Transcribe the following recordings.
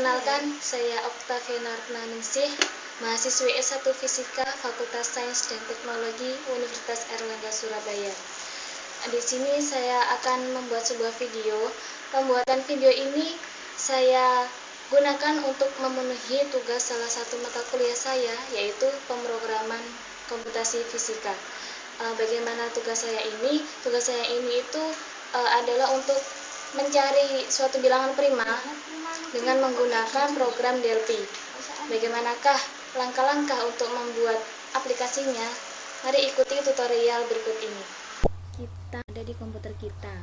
Perkenalkan, saya Oktavia Narnaningsih, mahasiswi S1 Fisika Fakultas Sains dan Teknologi Universitas Airlangga Surabaya. Di sini saya akan membuat sebuah video. Pembuatan video ini saya gunakan untuk memenuhi tugas salah satu mata kuliah saya, yaitu pemrograman komputasi fisika. Bagaimana tugas saya ini? Tugas saya ini itu adalah untuk mencari suatu bilangan prima dengan menggunakan program DLP. Bagaimanakah langkah-langkah untuk membuat aplikasinya? Mari ikuti tutorial berikut ini. Kita ada di komputer kita.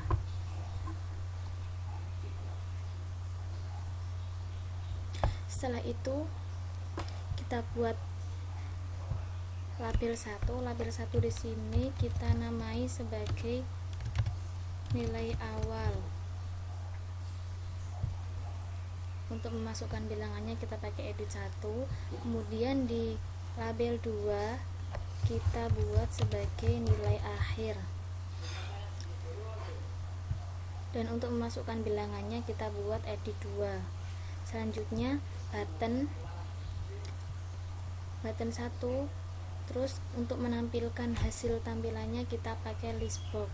Setelah itu kita buat label 1. Label 1 di sini kita namai sebagai nilai awal. Untuk memasukkan bilangannya kita pakai edit 1. Kemudian di label 2 kita buat sebagai nilai akhir. Dan untuk memasukkan bilangannya kita buat edit 2. Selanjutnya button 1. Terus untuk menampilkan hasil tampilannya kita pakai list box.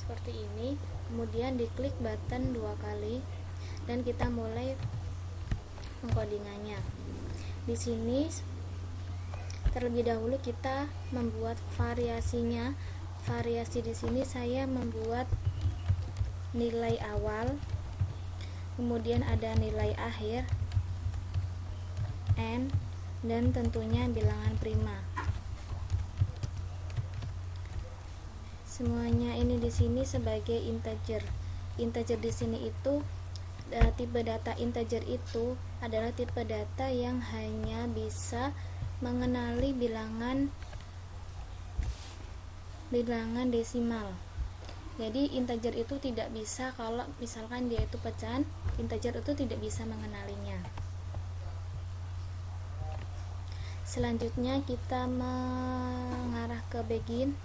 Seperti ini. Kemudian diklik button 2 kali dan kita mulai pengkodingannya. Di sini terlebih dahulu kita membuat variasinya. Variasi di sini saya membuat nilai awal, kemudian ada nilai akhir, n, dan tentunya bilangan prima. Semuanya ini di sini sebagai integer. Integer di sini itu tipe data integer itu adalah tipe data yang hanya bisa mengenali bilangan desimal. Jadi integer itu tidak bisa, kalau misalkan dia itu pecahan, integer itu tidak bisa mengenalinya. Selanjutnya kita mengarah ke begin.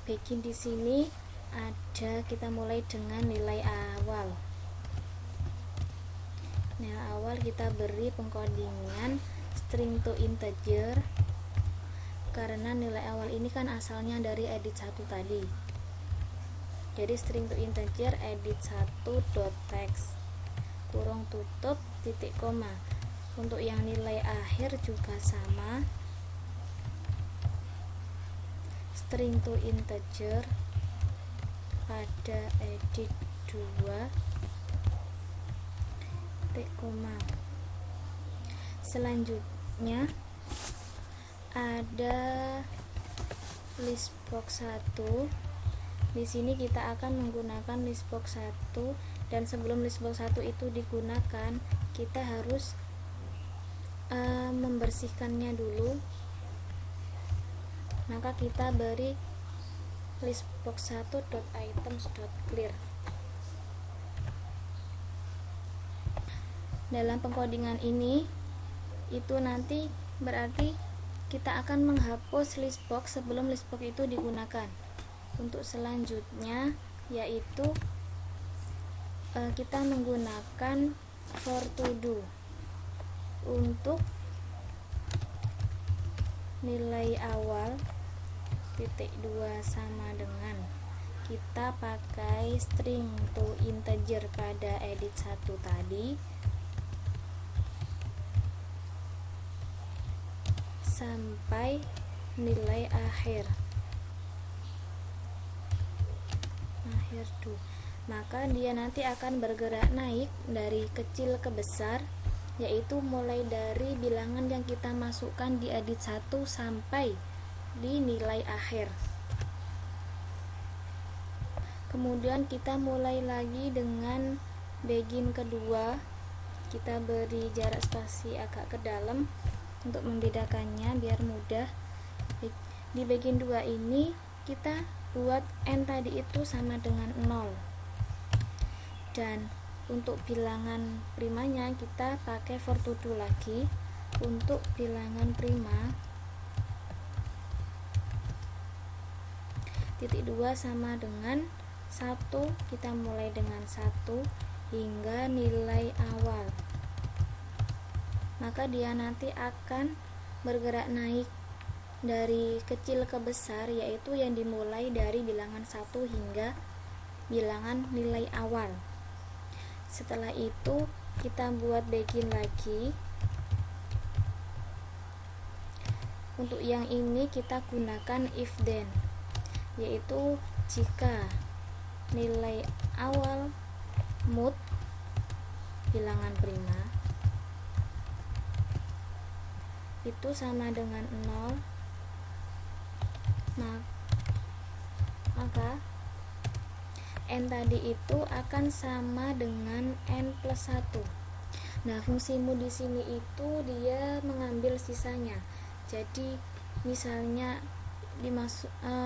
Begin di sini ada, kita mulai dengan nilai awal. Nilai awal kita beri pengkodingan string to integer, karena nilai awal ini kan asalnya dari edit 1 tadi. Jadi string to integer edit 1.text kurung tutup titik koma. Untuk yang nilai akhir juga sama, string to integer pada edit 2 titik koma. Selanjutnya ada list box 1. Di sini kita akan menggunakan list box 1, dan sebelum list box 1 itu digunakan kita harus membersihkannya dulu. Maka kita beri listbox 1.items.clear. Dalam pengkodingan ini itu nanti berarti kita akan menghapus listbox sebelum listbox itu digunakan. Untuk selanjutnya yaitu kita menggunakan for to do. Untuk nilai awal titik 2 sama dengan, kita pakai string to integer pada edit 1 tadi sampai nilai akhir 2. Maka dia nanti akan bergerak naik dari kecil ke besar, yaitu mulai dari bilangan yang kita masukkan di edit 1 sampai di nilai akhir. Kemudian kita mulai lagi dengan begin kedua. Kita beri jarak spasi agak ke dalam untuk membedakannya biar mudah. Di begin 2 ini kita buat n tadi itu sama dengan 0, dan untuk bilangan primanya kita pakai for to do lagi. Untuk bilangan prima titik 2 sama dengan 1, kita mulai dengan 1 hingga nilai awal, maka dia nanti akan bergerak naik dari kecil ke besar, yaitu yang dimulai dari bilangan 1 hingga bilangan nilai awal. Setelah itu kita buat begin lagi. Untuk yang ini kita gunakan if then, yaitu jika nilai awal mood bilangan prima itu sama dengan 0, maka n tadi itu akan sama dengan n plus 1. Nah, fungsi mood di sini itu dia mengambil sisanya. Jadi misalnya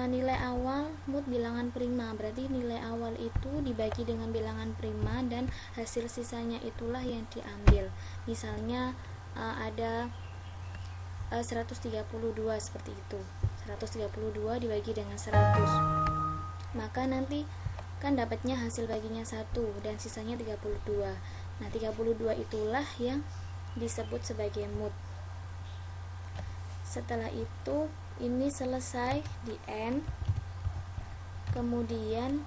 nilai awal mood bilangan prima, berarti nilai awal itu dibagi dengan bilangan prima dan hasil sisanya itulah yang diambil. Misalnya ada 132 seperti itu. 132 dibagi dengan 100. Maka nanti kan dapatnya hasil baginya 1 dan sisanya 32. Nah, 32 itulah yang disebut sebagai mood. Setelah itu ini selesai di N, kemudian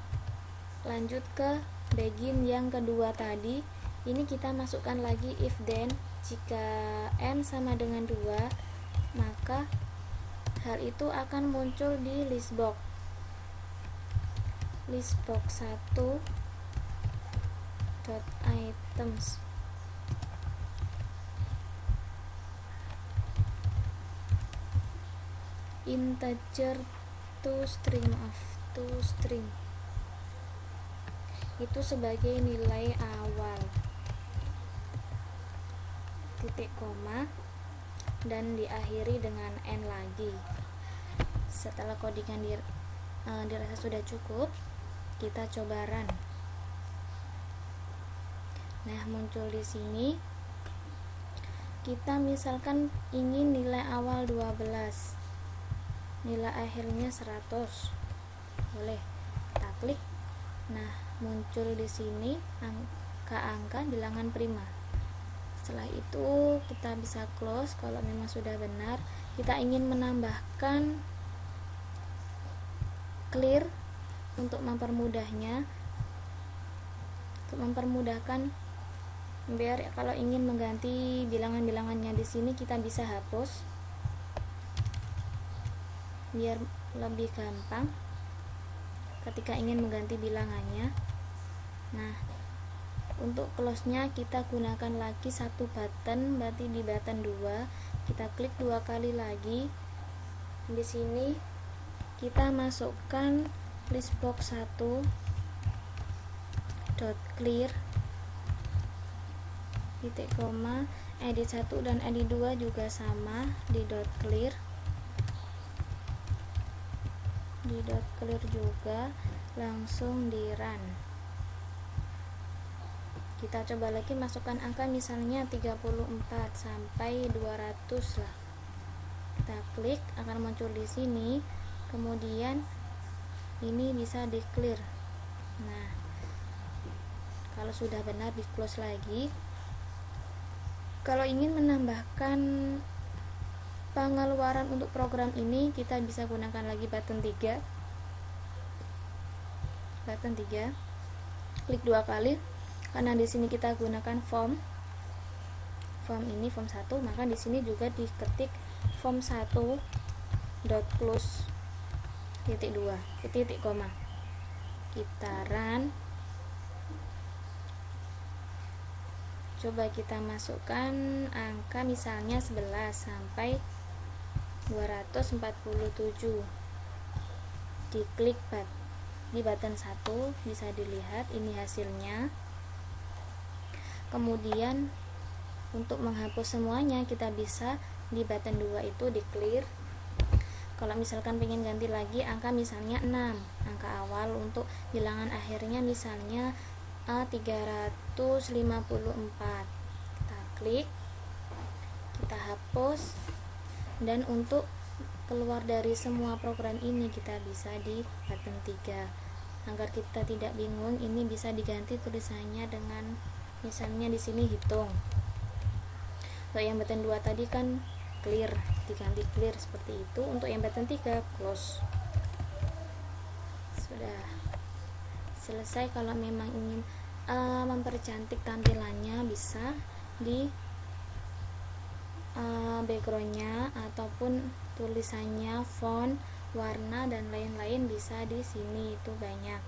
lanjut ke begin yang kedua tadi. Ini kita masukkan lagi if then, jika N sama dengan 2, maka hal itu akan muncul di listbox 1 dot items. Integer to string itu sebagai nilai awal, titik koma, dan diakhiri dengan n lagi. Setelah codingan dirasa sudah cukup, kita coba run. Nah, muncul di sini kita misalkan ingin nilai awal 12, nilai akhirnya 100, boleh kita klik. Nah, muncul di sini angka-angka bilangan prima. Setelah itu kita bisa close kalau memang sudah benar. Kita ingin menambahkan clear untuk mempermudahnya, biar kalau ingin mengganti bilangan-bilangannya di sini kita bisa hapus biar lebih gampang ketika ingin mengganti bilangannya. Nah, untuk close nya kita gunakan lagi satu button, berarti di button 2 kita klik 2 kali lagi. Di sini kita masukkan listbox 1 dot clear, titik koma, edit 1 dan edit 2 juga sama di dot clear. Di dot clear juga, langsung di run. Kita coba lagi masukkan angka, misalnya 34 sampai 200 lah. Kita klik, akan muncul di sini. Kemudian ini bisa di clear. Nah, kalau sudah benar di close lagi. Kalau ingin menambahkan pengeluaran untuk program ini, kita bisa gunakan lagi button 3. Klik 2 kali. Karena di sini kita gunakan form ini form 1, maka di sini juga diketik form 1 dot close titik 2 titik koma. Kita run. Coba kita masukkan angka misalnya 11 sampai 247. Diklik di button 1, bisa dilihat ini hasilnya. Kemudian untuk menghapus semuanya kita bisa di button 2 itu di clear. Kalau misalkan pengen ganti lagi angka, misalnya 6 angka awal, untuk bilangan akhirnya misalnya 354, kita klik, kita hapus. Dan untuk keluar dari semua program ini kita bisa di button 3. Agar kita tidak bingung, ini bisa diganti tulisannya dengan misalnya di sini hitung. Untuk yang button 2 tadi kan clear, diganti clear seperti itu. Untuk yang button 3 close. Sudah selesai. Kalau memang ingin mempercantik tampilannya, bisa di backgroundnya ataupun tulisannya, font, warna dan lain-lain bisa di sini, itu banyak.